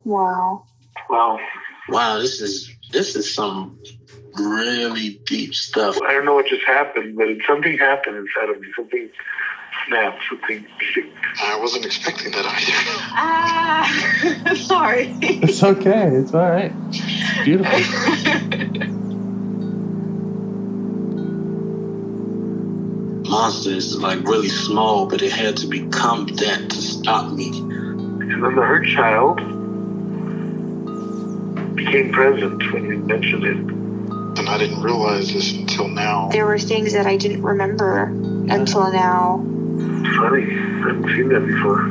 Wow. Wow, this is some really deep stuff. I don't know what just happened, but something happened inside of me. Something snapped, something. I wasn't expecting that either. Sorry. It's okay. It's all right. It's beautiful. Monster is like really small, but it had to become that to stop me. And then the hurt child became present when you mentioned it. And I didn't realize this until now. There were things that I didn't remember until now. Funny, I haven't seen that before.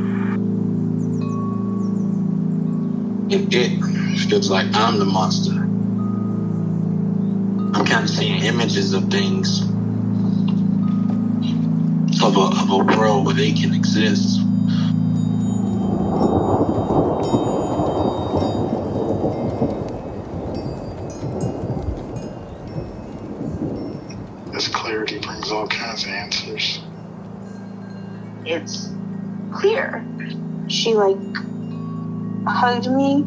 It feels like I'm the monster. I'm kind of seeing images of things, of a world where they can exist. This clarity brings all kinds of answers. It's clear. She hugged me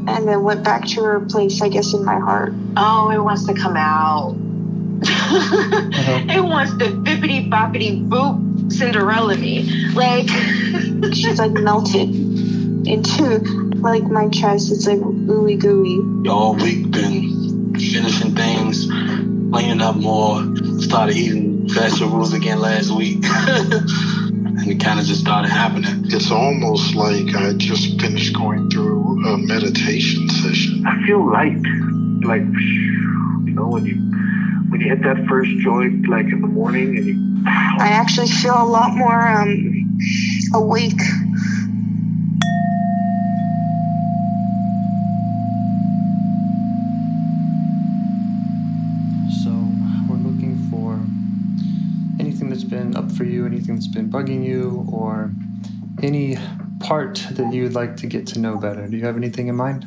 and then went back to her place, I guess, in my heart. Oh, it wants to come out. It wants to bippity boppity boop Cinderella me. She's melted into my chest. It's ooey gooey. All week been finishing things, cleaning up more, started eating vegetables again last week. And it kind of just started happening. It's almost like I just finished going through a meditation session. I feel light, when you hit that first joint, in the morning, and I actually feel a lot more awake. So we're looking for anything that's been up for you, anything that's been bugging you, or any part that you would like to get to know better. Do you have anything in mind?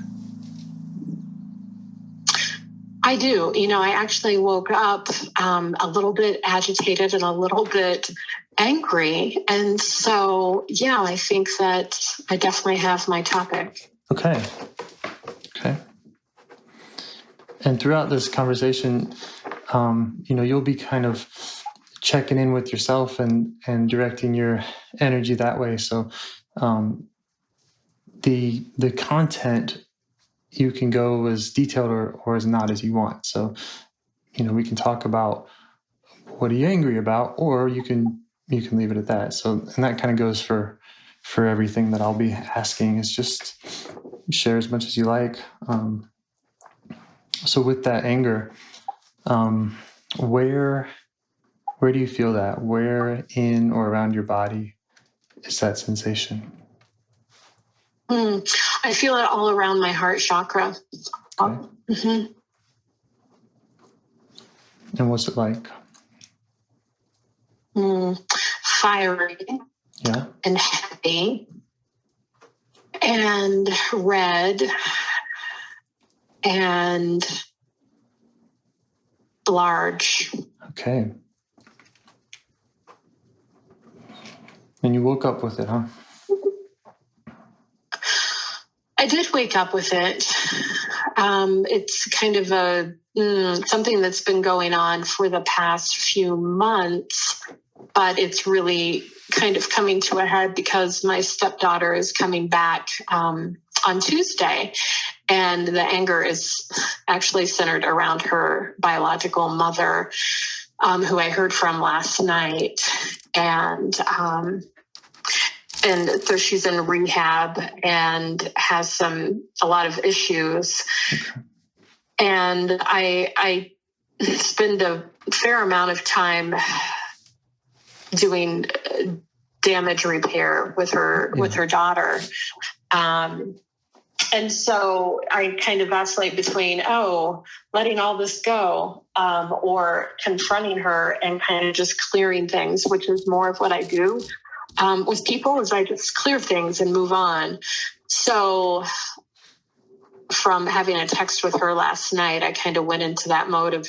I do. I actually woke up a little bit agitated and a little bit angry. And so, yeah, I think that I definitely have my topic. Okay. And throughout this conversation, you'll be kind of checking in with yourself and directing your energy that way. So the content, you can go as detailed or as not as you want. So, we can talk about what are you angry about, or you can leave it at that. So, and that kind of goes for everything that I'll be asking, is just share as much as you like. So with that anger, where do you feel that? Where in or around your body is that sensation? I feel it all around my heart chakra. Okay. Mm-hmm. And what's it like? Fiery. Yeah. And heavy. And red. And large. Okay. And you woke up with it, huh? I did wake up with it. It's kind of something that's been going on for the past few months, but it's really kind of coming to a head because my stepdaughter is coming back on Tuesday, and the anger is actually centered around her biological mother, who I heard from last night, and so she's in rehab and has a lot of issues. Okay. And I spend a fair amount of time doing damage repair with her daughter. And so I kind of vacillate between, letting all this go, or confronting her and kind of just clearing things, which is more of what I do with people, is I just clear things and move on. So from having a text with her last night, I kind of went into that mode of,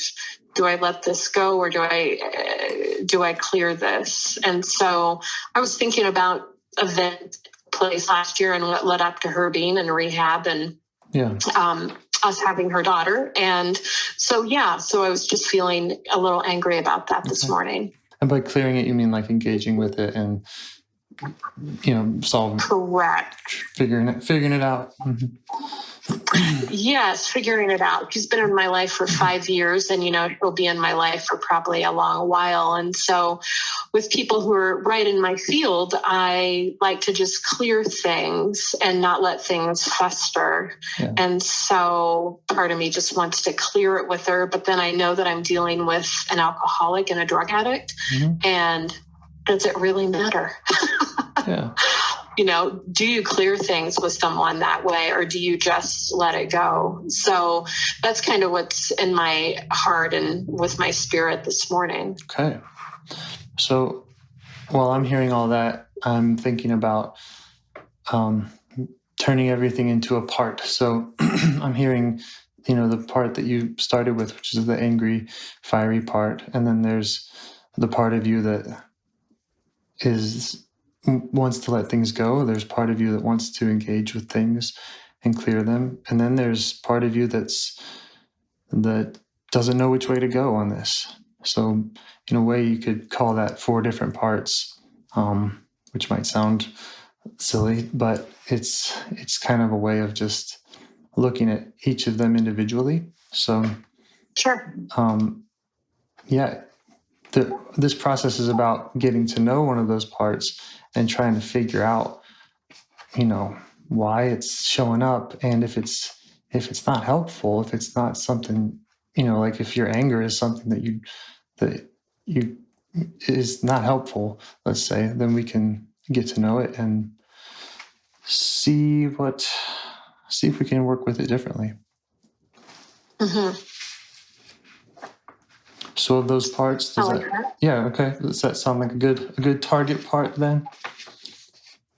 do I let this go, or do I clear this? And so I was thinking about event place last year and what led up to her being in rehab and Yeah. us having her daughter. And so I was just feeling a little angry about that this morning. And by clearing it, you mean like engaging with it and, solving. Correct. Figuring it out. Mm-hmm. Yes, figuring it out. She's been in my life for 5 years, and she'll be in my life for probably a long while. And so with people who are right in my field, I like to just clear things and not let things fester. Yeah. And so part of me just wants to clear it with her, but then I know that I'm dealing with an alcoholic and a drug addict. Mm-hmm. And does it really matter? Yeah. Do you clear things with someone that way, or do you just let it go? So that's kind of what's in my heart and with my spirit this morning. Okay. So while I'm hearing all that, I'm thinking about turning everything into a part. So I'm hearing, the part that you started with, which is the angry, fiery part. And then there's the part of you that wants to let things go. There's part of you that wants to engage with things and clear them. And then there's part of you that doesn't know which way to go on this. So in a way, you could call that 4 different parts, which might sound silly, but it's kind of a way of just looking at each of them individually. So Sure. This process is about getting to know one of those parts and trying to figure out, why it's showing up, and if it's not helpful, if it's not something, like if your anger is something that you is not helpful, let's say, then we can get to know it and see if we can work with it differently. Mm-hmm. So of those parts, does that sound like a good target part then?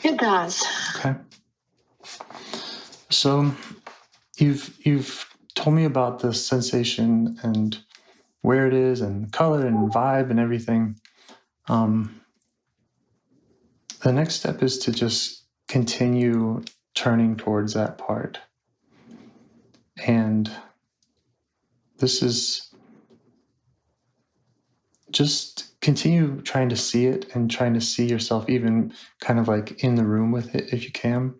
It does. Okay. So you've told me about the sensation and where it is and color and vibe and everything. The next step is to just continue turning towards that part. And this is just continue trying to see it and trying to see yourself even kind of like in the room with it if you can.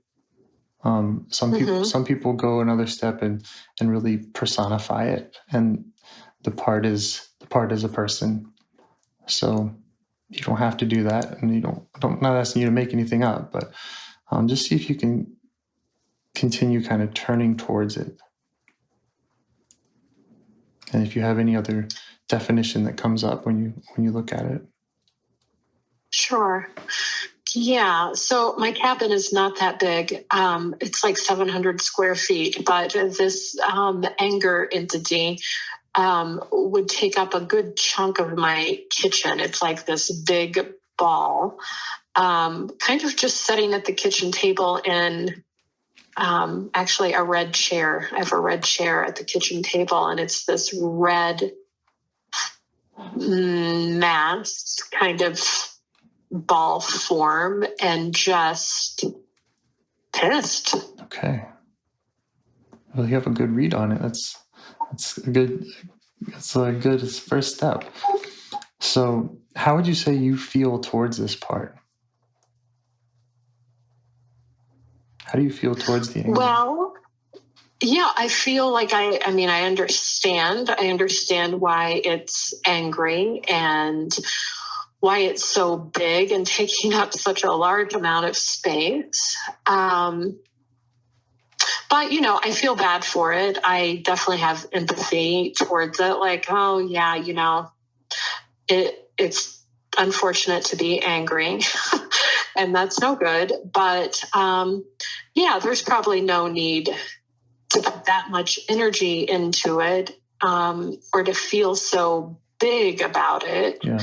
Some people go another step and really personify it, and the part is a person. So you don't have to do that, and I'm not asking you to make anything up, but just see if you can continue kind of turning towards it. And if you have any other definition that comes up when you look at it. Sure. Yeah. So my cabin is not that big. It's like 700 square feet, but this anger entity would take up a good chunk of my kitchen. It's like this big ball, kind of just sitting at the kitchen table in actually a red chair. I have a red chair at the kitchen table, and it's this red mass kind of ball form and just pissed. Okay. Well, you have a good read on it. That's a good first step. So how would you say you feel towards this part? How do you feel towards the anger? Well, yeah, I feel like I understand why it's angry and why it's so big and taking up such a large amount of space. But, I feel bad for it. I definitely have empathy towards it. Like, oh yeah, it's unfortunate to be angry and that's no good. But, there's probably no need to put that much energy into it, or to feel so big about it. Yeah.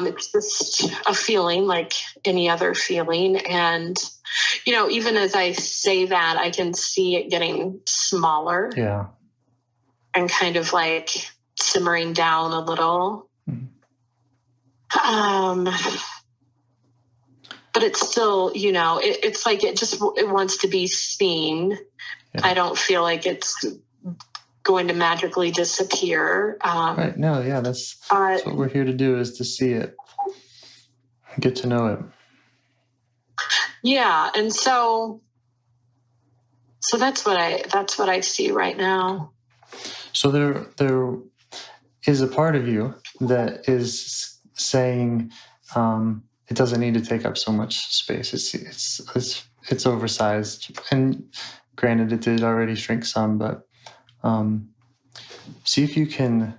It's just a feeling like any other feeling. And, even as I say that, I can see it getting smaller. Yeah. And kind of like simmering down a little. Mm-hmm. but it's still, it's like it wants to be seen. Yeah. I don't feel like it's going to magically disappear. Right. No, yeah, that's what we're here to do, is to see it, get to know it. Yeah. And so that's what I see right now. So there is a part of you that is saying it doesn't need to take up so much space. It's oversized, and granted, it did already shrink some, but see if you can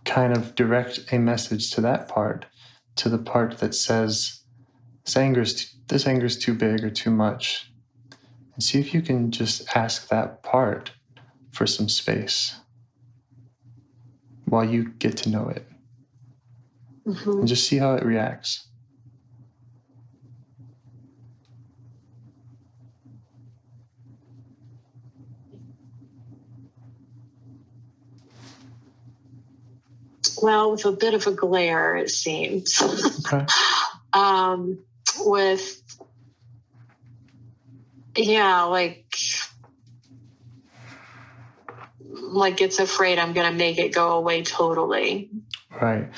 kind of direct a message to that part, to the part that says this anger is too big or too much, and see if you can just ask that part for some space while you get to know it. Mm-hmm. And just see how it reacts. Well, with a bit of a glare, it seems. Okay. Like it's afraid I'm going to make it go away totally. Right.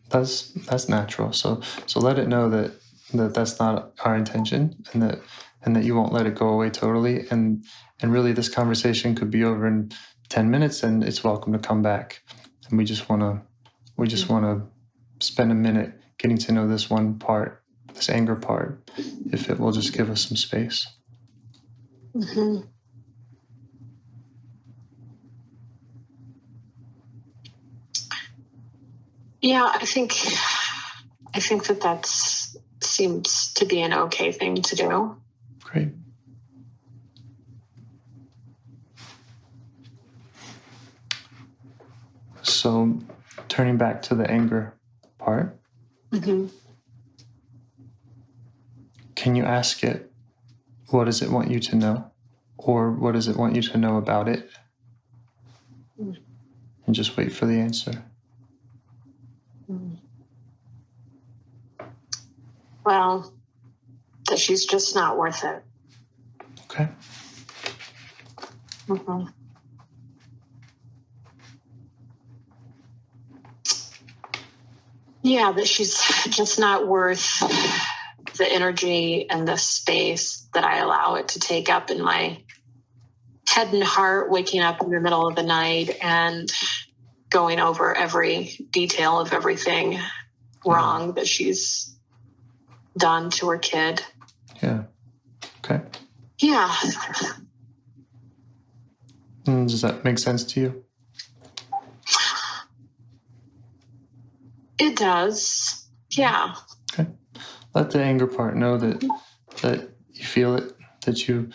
That's natural. So let it know that that's not our intention, and that you won't let it go away totally. And really, this conversation could be over in 10 minutes, and it's welcome to come back. And we just want to spend a minute getting to know this one part, this anger part, if it will just give us some space. Mm-hmm. Yeah, I think that seems to be an okay thing to do. Great. So, turning back to the anger part, mm-hmm. Can you ask it, what does it want you to know? Or what does it want you to know about it? And just wait for the answer. Well, that she's just not worth it. Okay. Mm-hmm. Yeah, that she's just not worth the energy and the space that I allow it to take up in my head and heart, waking up in the middle of the night and going over every detail of everything wrong that she's done to her kid. Yeah. Okay. Yeah. Does that make sense to you? It does. Yeah. Okay. Let the anger part know that you feel it, that you,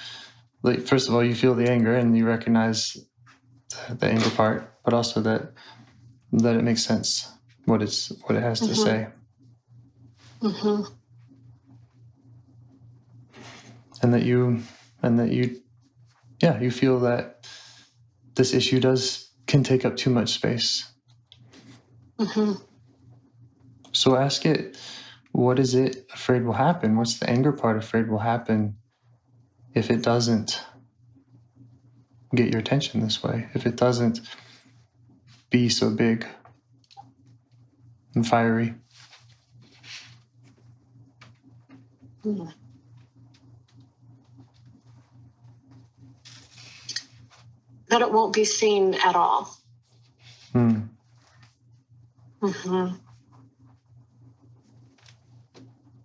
like, first of all, you feel the anger and you recognize the anger part, but also that it makes sense what it has to say. Mm-hmm. And that you feel that this issue can take up too much space. Mm-hmm. So ask it, what is it afraid will happen? What's the anger part afraid will happen if it doesn't get your attention this way? If it doesn't be so big and fiery? Mm. That it won't be seen at all. Mm-hmm.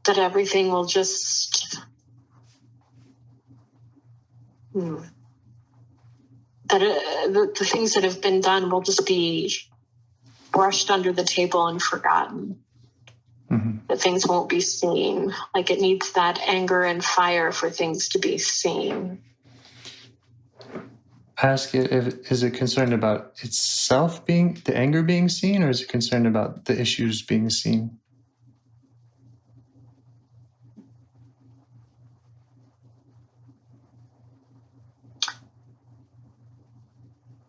That everything will just that the things that have been done will just be brushed under the table and forgotten. Mm-hmm. That things won't be seen. Like it needs that anger and fire for things to be seen. Ask it, is it concerned about itself the anger being seen, or is it concerned about the issues being seen?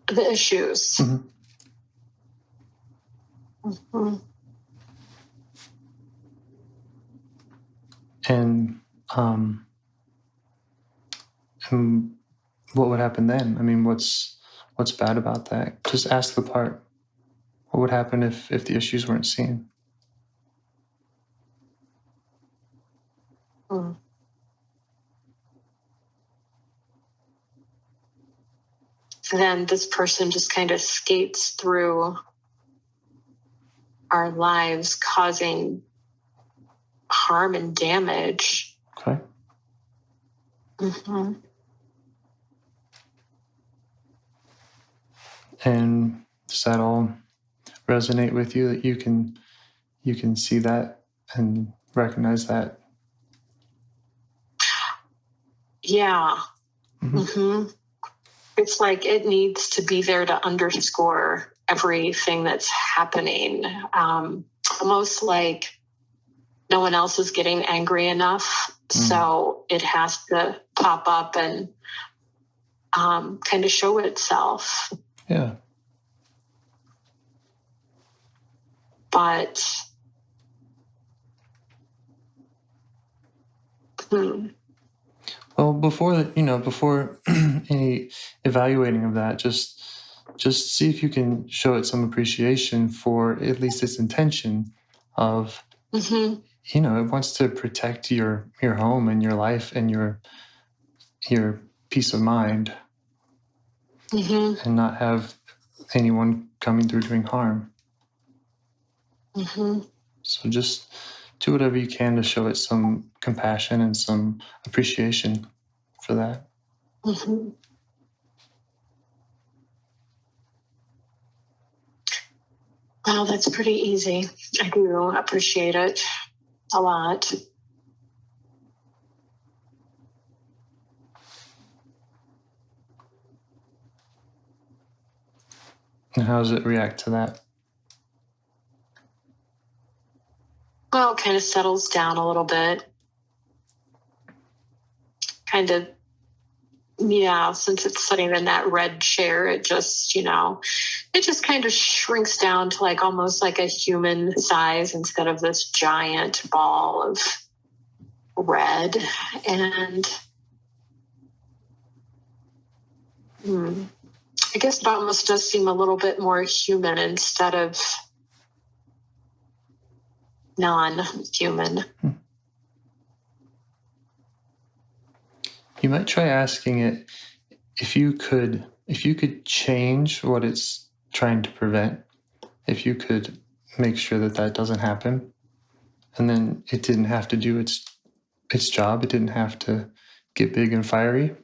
The issues. Mm-hmm. Mm-hmm. And what would happen then? I mean, what's bad about that? Just ask the part. What would happen if the issues weren't seen? Mm. Then this person just kind of skates through our lives, causing harm and damage. Okay. Mm-hmm. And does that all resonate with you, that you can see that and recognize that? Yeah. Mm-hmm. Mm-hmm. It's like it needs to be there to underscore everything that's happening. Almost like no one else is getting angry enough, so it has to pop up and kind of show itself. Yeah. But Well, before any evaluating of that, just see if you can show it some appreciation for at least its intention of, mm-hmm. It wants to protect your home and your life and your peace of mind, Mm-hmm. and not have anyone coming through doing harm. Mm-hmm. So just do whatever you can to show it some compassion and some appreciation for that. Mm-hmm. Well, that's pretty easy. I do appreciate it a lot. And how does it react to that? Well, it kind of settles down a little bit. Kind of, yeah, since it's sitting in that red chair, it just kind of shrinks down to like almost like a human size instead of this giant ball of red. And I guess it almost does seem a little bit more human instead of non-human. You might try asking it if you could change what it's trying to prevent, if you could make sure that doesn't happen, and then it didn't have to do its job, it didn't have to get big and fiery,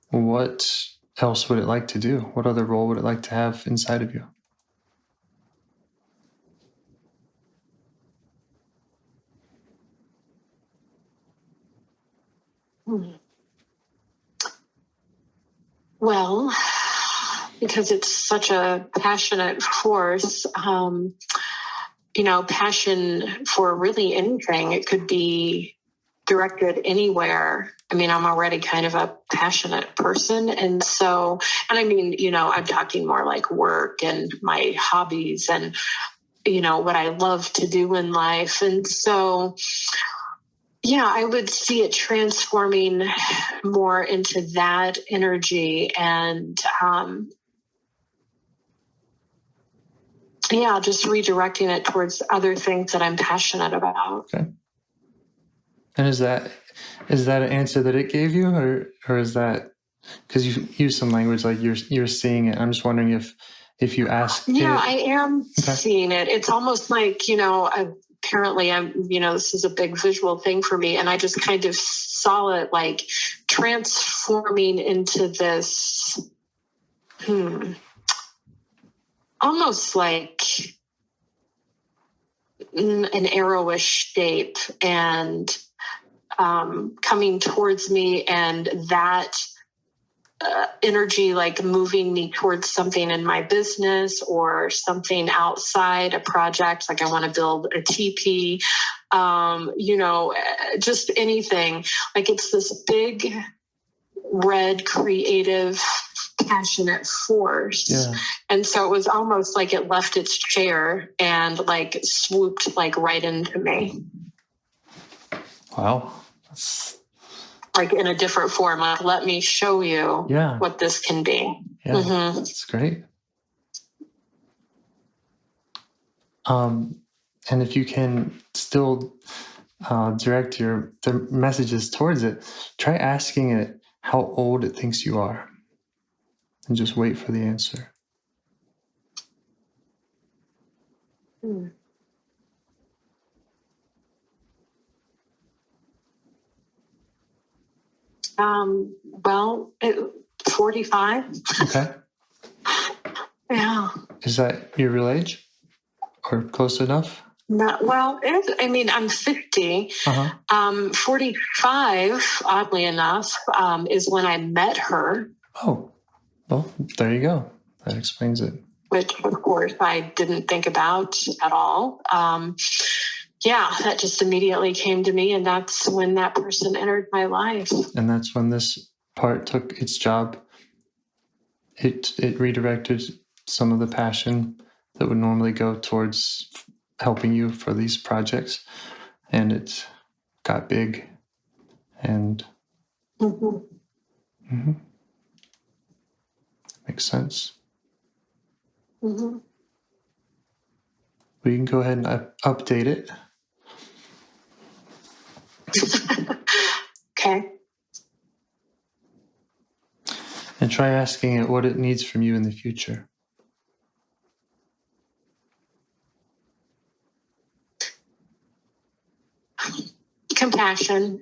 what else would it like to do? What other role would it like to have inside of you? Well, because it's such a passionate force, passion for really anything. It could be directed anywhere. I mean, I'm already kind of a passionate person. And so, and I mean, I'm talking more like work and my hobbies and, what I love to do in life. And so, yeah, I would see it transforming more into that energy and, just redirecting it towards other things that I'm passionate about. Okay. And is that an answer that it gave you, or is that because you use some language like you're seeing it? I'm just wondering if you ask. Yeah, I am seeing it. It's almost like apparently I'm this is a big visual thing for me, and I just kind of saw it like transforming into this almost like an arrowish shape and coming towards me, and that energy like moving me towards something in my business or something outside a project. Like I want to build a teepee, just anything. Like it's this big, red, creative, passionate force. Yeah. And so it was almost like it left its chair and like swooped like right into me. Wow. like in a different form. Like, let me show you what this can be. Yeah, that's great. And if you can still direct the messages towards it, try asking it how old it thinks you are, and just wait for the answer. Well, 45. Okay. Yeah. Is that your real age or close enough? Well, I'm 50. 45, oddly enough, is when I met her. Oh, well, there you go. That explains it. Which, of course, I didn't think about at all. That just immediately came to me, and that's when that person entered my life. And that's when this part took its job. It redirected some of the passion that would normally go towards helping you for these projects, and it got big. And makes sense. We can go ahead and update it. Okay. And try asking it what it needs from you in the future. Compassion.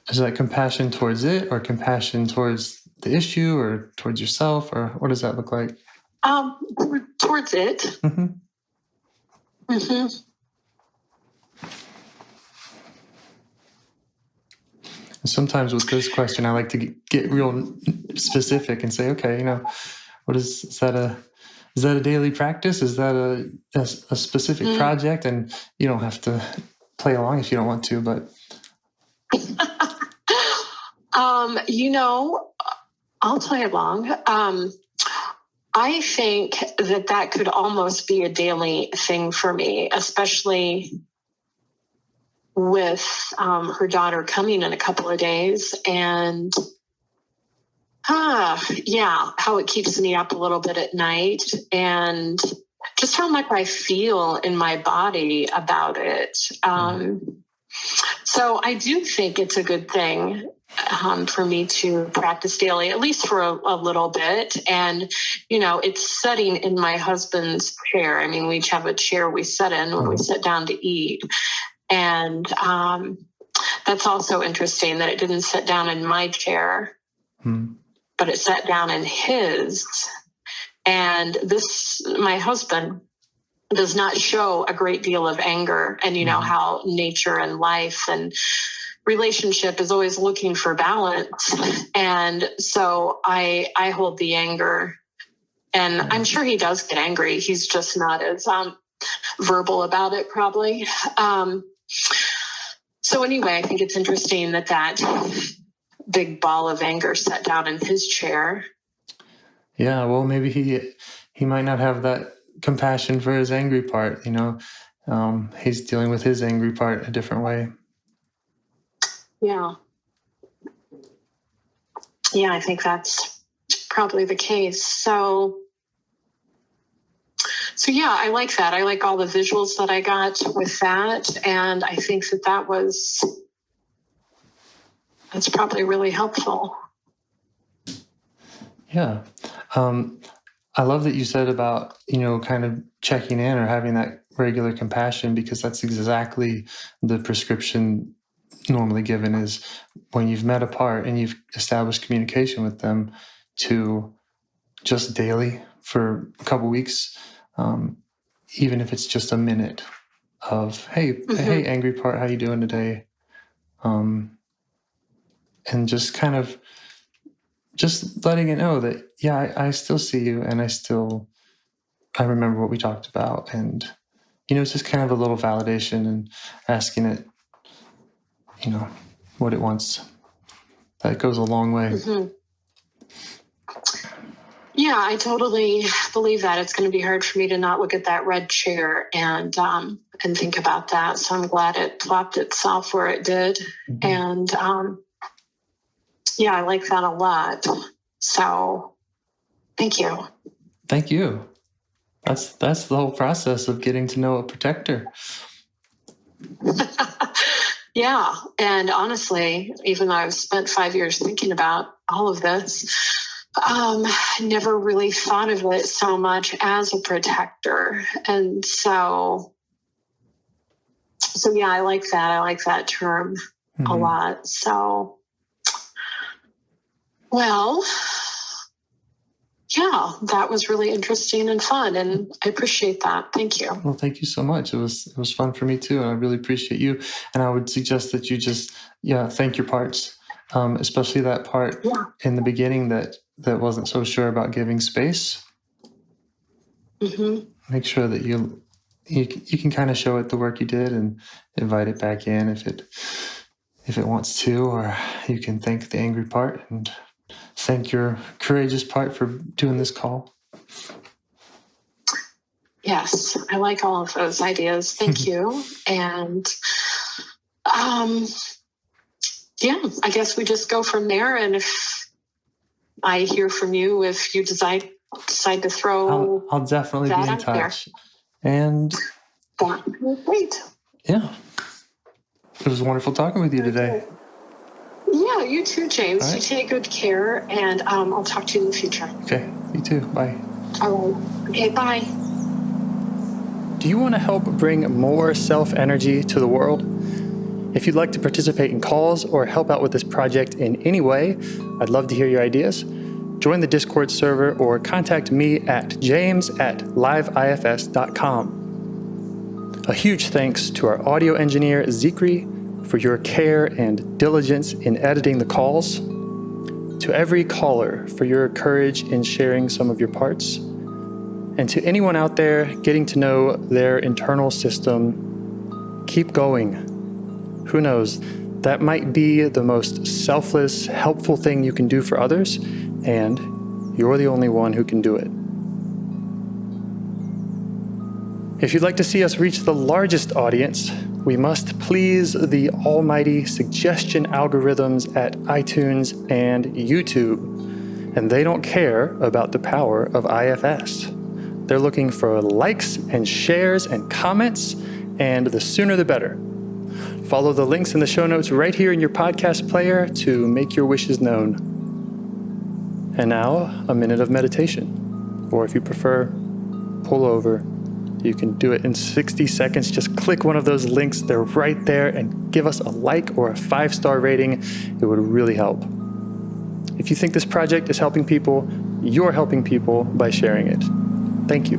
Is that compassion towards it, or compassion towards the issue, or towards yourself, or what does that look like? Towards it. And sometimes with this question, I like to get real specific and say, okay, what is that a daily practice? Is that a specific project? And you don't have to play along if you don't want to, but. I'll play along. I think that could almost be a daily thing for me, especially with her daughter coming in a couple of days, and how it keeps me up a little bit at night, and just how much I feel in my body about it. So I do think it's a good thing for me to practice daily, at least for a little bit. And, it's sitting in my husband's chair. I mean, we each have a chair we sit in when we sit down to eat. And that's also interesting that it didn't sit down in my chair, but it sat down in his. And my husband does not show a great deal of anger. And how nature and life and relationship is always looking for balance. And so I hold the anger, and I'm sure he does get angry. He's just not as verbal about it, probably. So anyway, I think it's interesting that big ball of anger sat down in his chair. Yeah, well, maybe he might not have that compassion for his angry part. He's dealing with his angry part a different way. Yeah, I think that's probably the case. So yeah, I like that. I like all the visuals that I got with that, and I think that's probably really helpful. Yeah. I love that you said about, kind of checking in or having that regular compassion, because that's exactly the prescription normally given, is when you've met apart and you've established communication with them, to just daily for a couple weeks, even if it's just a minute of, hey, angry part, how you doing today? And just kind of just letting it know that, I still see you, and I remember what we talked about. And, it's just kind of a little validation, and asking it, what it wants. That goes a long way. Yeah, I totally believe that. It's going to be hard for me to not look at that red chair and think about that. So I'm glad it plopped itself where it did. Mm-hmm. And yeah, I like that a lot. So thank you. Thank you. That's the whole process of getting to know a protector. Yeah. And honestly, even though I've spent 5 years thinking about all of this, I never really thought of it so much as a protector. And so yeah, I like that. I like that term a lot. So, well, yeah, that was really interesting and fun, and I appreciate that. Thank you. Well, thank you so much. It was fun for me too, and I really appreciate you. And I would suggest that you just thank your parts, especially that part in the beginning that wasn't so sure about giving space. Mm-hmm. Make sure that you can kind of show it the work you did and invite it back in if it wants to, or you can thank the angry part and thank your courageous part for doing this call. Yes, I like all of those ideas. Thank you. And yeah, I guess we just go from there. And if I hear from you, if you decide to throw, I'll definitely be in touch. And great. Yeah, it was wonderful talking with you today. Yeah, you too, James. Right. You take good care, and I'll talk to you in the future. Okay, you too. Bye. All right. Okay, bye. Do you want to help bring more self-energy to the world? If you'd like to participate in calls or help out with this project in any way, I'd love to hear your ideas. Join the Discord server or contact me at james@liveifs.com. A huge thanks to our audio engineer, Zikri, for your care and diligence in editing the calls. To every caller for your courage in sharing some of your parts. And to anyone out there getting to know their internal system, keep going. Who knows, that might be the most selfless, helpful thing you can do for others, and you're the only one who can do it. If you'd like to see us reach the largest audience, we must please the almighty suggestion algorithms at iTunes and YouTube. And they don't care about the power of IFS. They're looking for likes and shares and comments, and the sooner the better. Follow the links in the show notes right here in your podcast player to make your wishes known. And now, a minute of meditation. Or if you prefer, pull over. You can do it in 60 seconds. Just click one of those links. They're right there, and give us a like or a 5-star rating. It would really help. If you think this project is helping people, you're helping people by sharing it. Thank you.